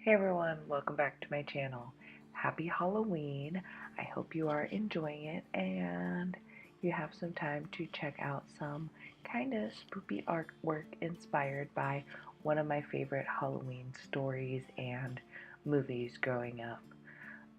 Hey everyone, welcome back to my channel. Happy Halloween. I hope you are enjoying it and you have some time to check out some kind of spooky artwork inspired by one of my favorite Halloween stories and movies growing up.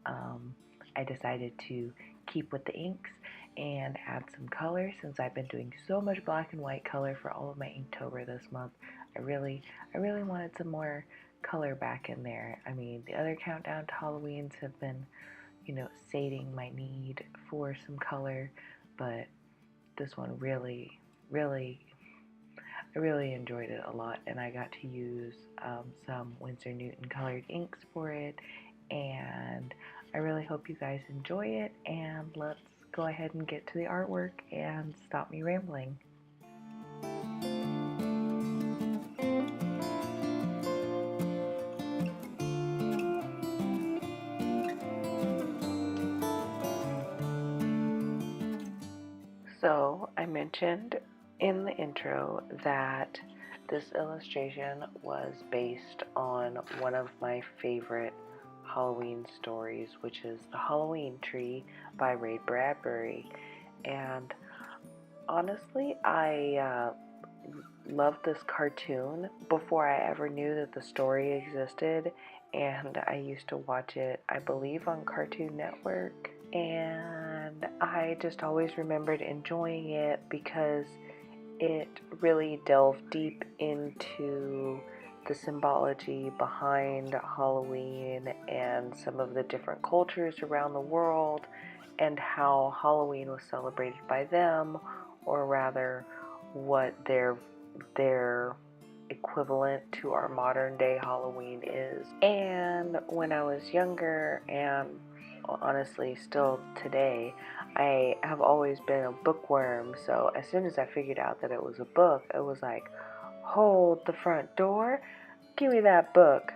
I decided to keep with the inks and add some color since I've been doing so much black and white color for all of my Inktober this month. I really wanted some more color back in there. I mean, the other countdown to Halloweens have been, sating my need for some color, but this one I really enjoyed it a lot, and I got to use some Winsor Newton colored inks for it, and I really hope you guys enjoy it, and let's go ahead and get to the artwork and stop me rambling. So I mentioned in the intro that this illustration was based on one of my favorite Halloween stories, which is The Halloween Tree by Ray Bradbury. And honestly, I loved this cartoon before I ever knew that the story existed, and I used to watch it, I believe, on Cartoon Network. And I just always remembered enjoying it because it really delved deep into the symbology behind Halloween and some of the different cultures around the world and how Halloween was celebrated by them, or rather what their equivalent to our modern day Halloween is. And when I was younger, and honestly still today, I have always been a bookworm, so as soon as I figured out that it was a book, it was like, hold the front door, give me that book.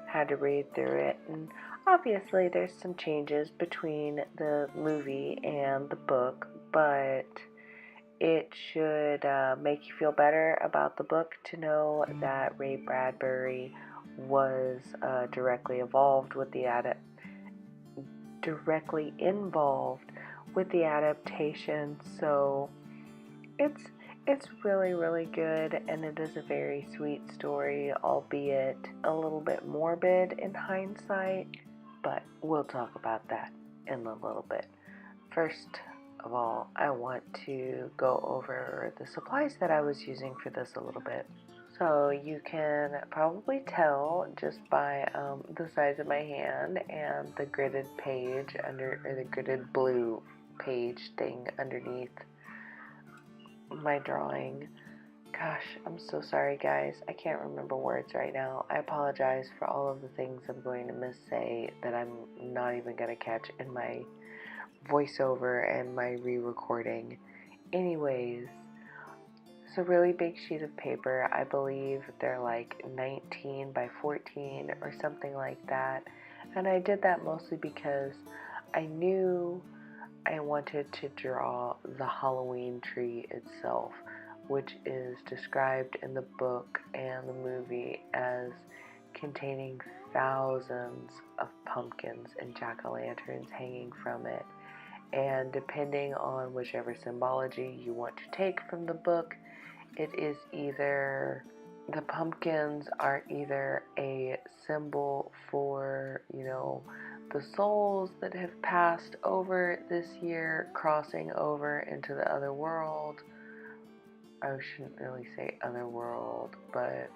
Had to read through it, and obviously there's some changes between the movie and the book, but it should make you feel better about the book to know that Ray Bradbury was directly involved with the adaptation, so it's really good, and it is a very sweet story, albeit a little bit morbid in hindsight, but we'll talk about that in a little bit. First of all, I want to go over the supplies that I was using for this a little bit. So you can probably tell just by the size of my hand and the gridded page or the gridded blue page thing underneath my drawing. Gosh, I'm so sorry guys, I can't remember words right now. I apologize for all of the things I'm going to missay that I'm not even going to catch in my voiceover and my re-recording. Anyways, it's a really big sheet of paper. I believe they're like 19 by 14 or something like that. And I did that mostly because I knew I wanted to draw the Halloween tree itself, which is described in the book and the movie as containing thousands of pumpkins and jack-o'-lanterns hanging from it. And depending on whichever symbology you want to take from the book, it is either, the pumpkins are either a symbol for, the souls that have passed over this year, crossing over into the other world. I shouldn't really say other world, but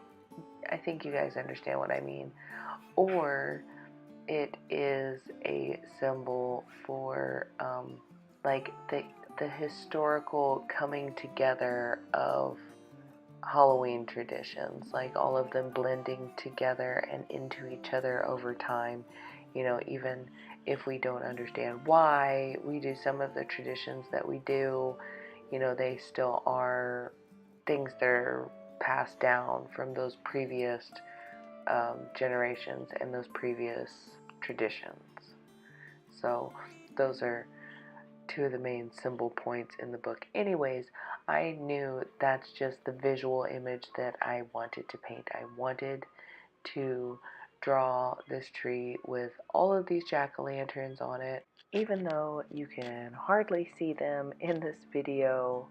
I think you guys understand what I mean. Or it is a symbol for like the historical coming together of Halloween traditions, like all of them blending together and into each other over time. Even if we don't understand why we do some of the traditions that we do, they still are things that are passed down from those previous generations and those previous traditions. So those are two of the main symbol points in the book. Anyways, I knew that's just the visual image that I wanted to paint. I wanted to draw this tree with all of these jack-o'-lanterns on it. Even though you can hardly see them in this video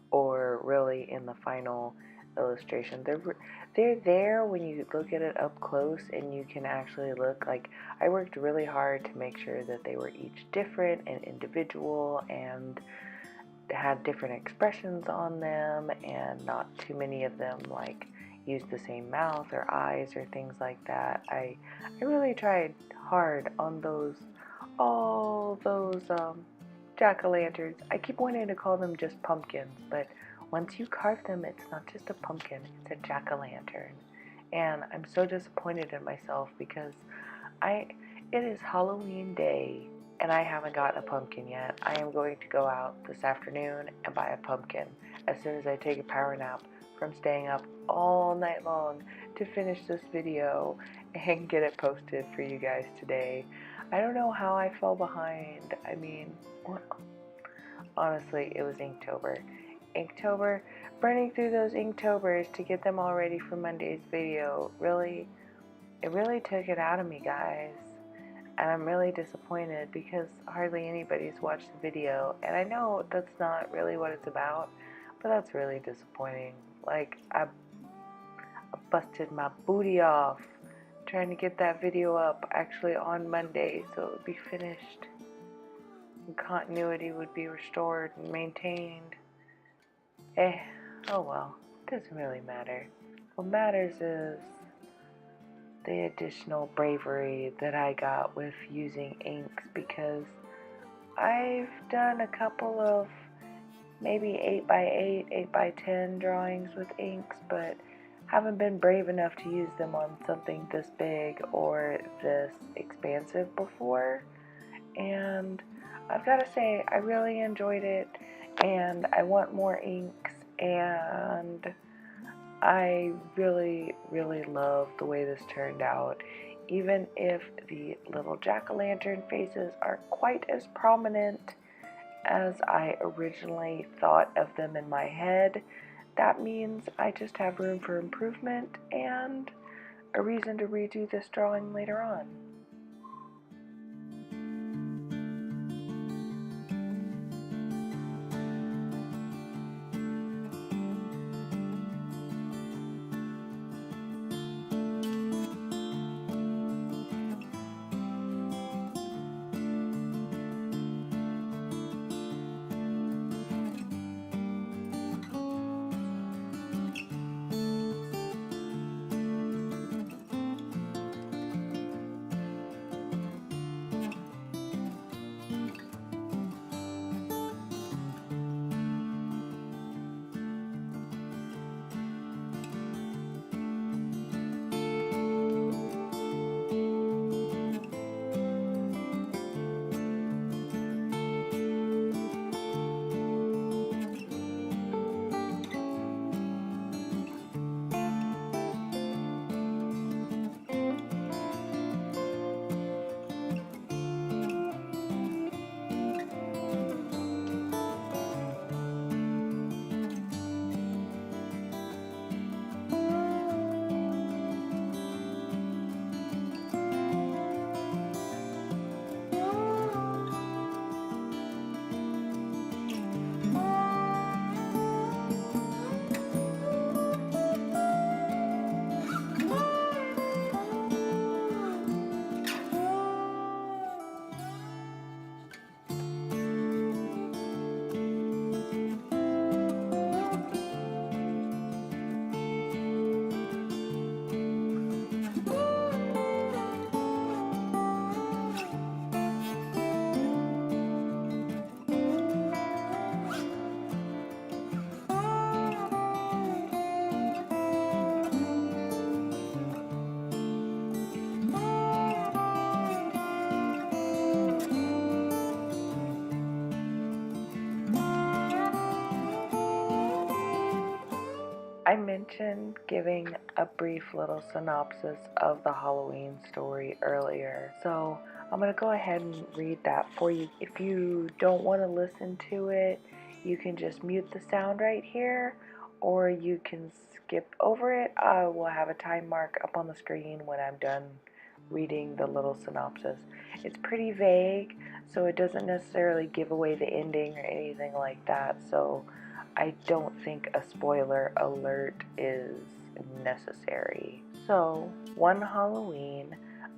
or really in the final illustration, they're there when you look at it up close and you can actually look. Like, I worked really hard to make sure that they were each different and individual and had different expressions on them, and not too many of them like use the same mouth or eyes or things like that. I really tried hard on all those jack-o'-lanterns. I keep wanting to call them just pumpkins, but once you carve them, it's not just a pumpkin, it's a jack-o'-lantern. And I'm so disappointed in myself because it is Halloween day and I haven't got a pumpkin yet. I am going to go out this afternoon and buy a pumpkin as soon as I take a power nap from staying up all night long to finish this video and get it posted for you guys today. I don't know how I fell behind. I mean, honestly, it was Inktober. Inktober, burning through those Inktobers to get them all ready for Monday's video. It really took it out of me, guys. And I'm really disappointed because hardly anybody's watched the video. And I know that's not really what it's about, but that's really disappointing. Like, I busted my booty off trying to get that video up actually on Monday so it would be finished and continuity would be restored and maintained. Oh well, it doesn't really matter. What matters is the additional bravery that I got with using inks, because I've done a couple of maybe 8x8, 8x10 drawings with inks, but haven't been brave enough to use them on something this big or this expansive before. And I've got to say, I really enjoyed it, and I want more inks, and I really, really love the way this turned out. Even if the little jack-o'-lantern faces aren't quite as prominent as I originally thought of them in my head, that means I just have room for improvement and a reason to redo this drawing later on. I mentioned giving a brief little synopsis of the Halloween story earlier, so I'm going to go ahead and read that for you. If you don't want to listen to it, you can just mute the sound right here, or you can skip over it. I will have a time mark up on the screen when I'm done reading the little synopsis. It's pretty vague, so it doesn't necessarily give away the ending or anything like that, so I don't think a spoiler alert is necessary. So, one Halloween,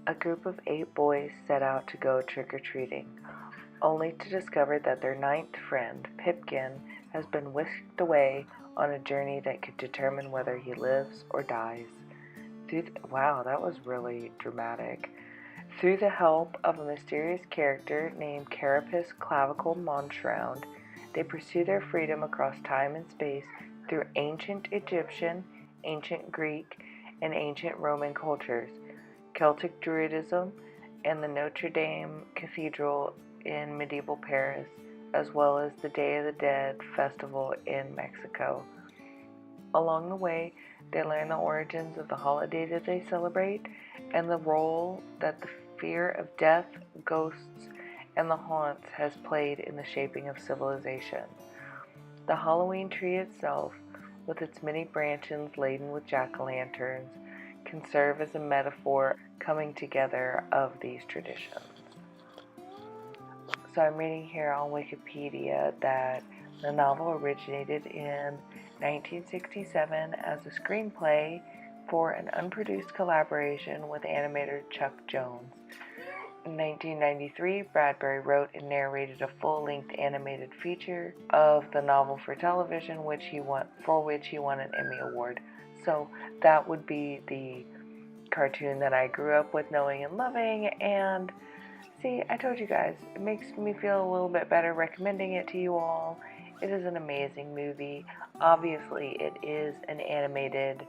a group of 8 boys set out to go trick-or-treating, only to discover that their 9th friend, Pipkin, has been whisked away on a journey that could determine whether he lives or dies. Wow, that was really dramatic. Through the help of a mysterious character named Carapace Clavicle Monshround, they pursue their freedom across time and space through ancient Egyptian, ancient Greek, and ancient Roman cultures, Celtic Druidism, and the Notre Dame Cathedral in medieval Paris, as well as the Day of the Dead festival in Mexico. Along the way, they learn the origins of the holiday that they celebrate and the role that the fear of death, ghosts, and the haunts has played in the shaping of civilization. The Halloween tree itself, with its many branches laden with jack-o'-lanterns, can serve as a metaphor coming together of these traditions. So I'm reading here on Wikipedia that the novel originated in 1967 as a screenplay for an unproduced collaboration with animator Chuck Jones. In 1993, Bradbury wrote and narrated a full-length animated feature of the novel for television, for which he won an Emmy Award. So that would be the cartoon that I grew up with knowing and loving, and see, I told you guys, it makes me feel a little bit better recommending it to you all. It is an amazing movie. Obviously, it is an animated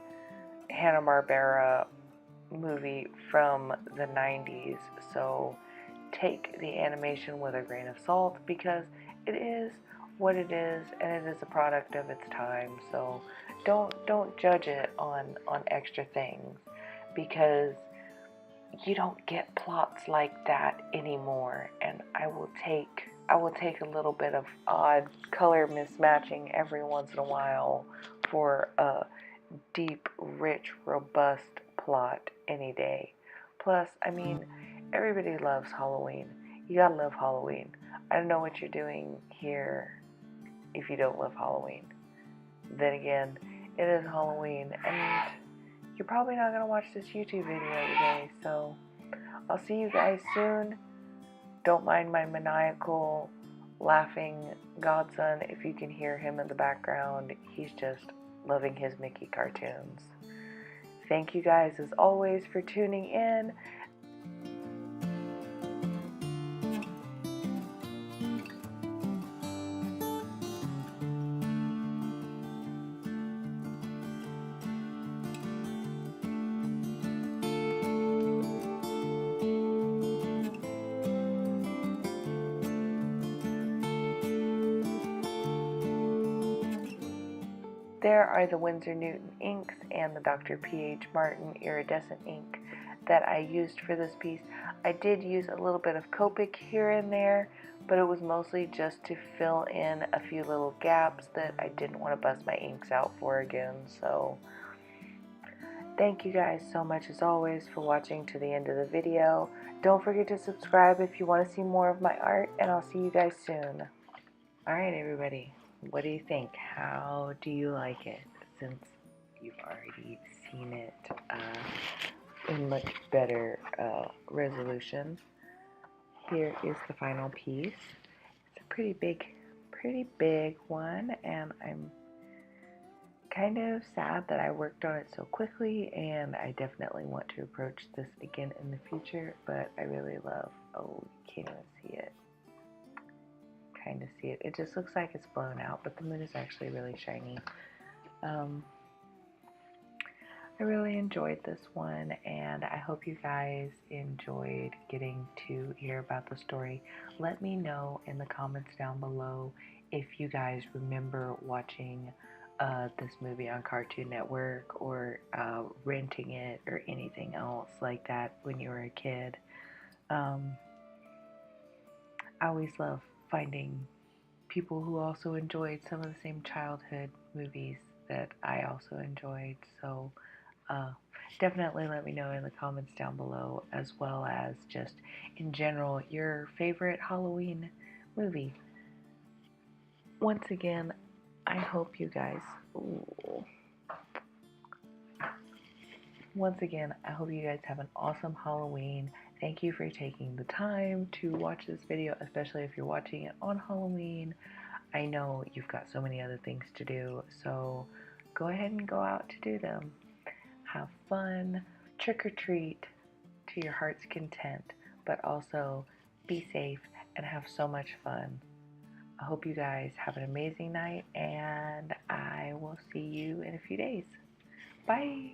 Hanna-Barbera movie from the 90s, so take the animation with a grain of salt because it is what it is and it is a product of its time. So don't judge it on extra things because you don't get plots like that anymore, and I will take a little bit of odd color mismatching every once in a while for a deep, rich, robust plot any day. Plus, I mean, everybody loves Halloween. You gotta love Halloween. I don't know what you're doing here if you don't love Halloween. Then again, it is Halloween, and you're probably not gonna watch this YouTube video today, so I'll see you guys soon. Don't mind my maniacal laughing godson if you can hear him in the background. He's just loving his Mickey cartoons. Thank you guys as always for tuning in. There are the Winsor Newton inks and the Dr. P.H. Martin Iridescent ink that I used for this piece. I did use a little bit of Copic here and there, but it was mostly just to fill in a few little gaps that I didn't want to bust my inks out for again. So thank you guys so much as always for watching to the end of the video. Don't forget to subscribe if you want to see more of my art, and I'll see you guys soon. Alright everybody, what do you think? How do you like it? Since you've already seen it in much better resolution. Here is the final piece. It's a pretty big one, and I'm kind of sad that I worked on it so quickly, and I definitely want to approach this again in the future, but I really love, oh, you can't even see it. Kind of see it. It just looks like it's blown out, but the moon is actually really shiny. I really enjoyed this one, and I hope you guys enjoyed getting to hear about the story. Let me know in the comments down below if you guys remember watching this movie on Cartoon Network or renting it or anything else like that when you were a kid. I always love finding people who also enjoyed some of the same childhood movies that I also enjoyed, so Definitely let me know in the comments down below, as well as just in general your favorite Halloween movie. Once again, I hope you guys. Once again, I hope you guys have an awesome Halloween. Thank you for taking the time to watch this video, especially if you're watching it on Halloween. I know you've got so many other things to do, so go ahead and go out to do them. Have fun, trick or treat to your heart's content, but also be safe and have so much fun. I hope you guys have an amazing night, and I will see you in a few days. Bye!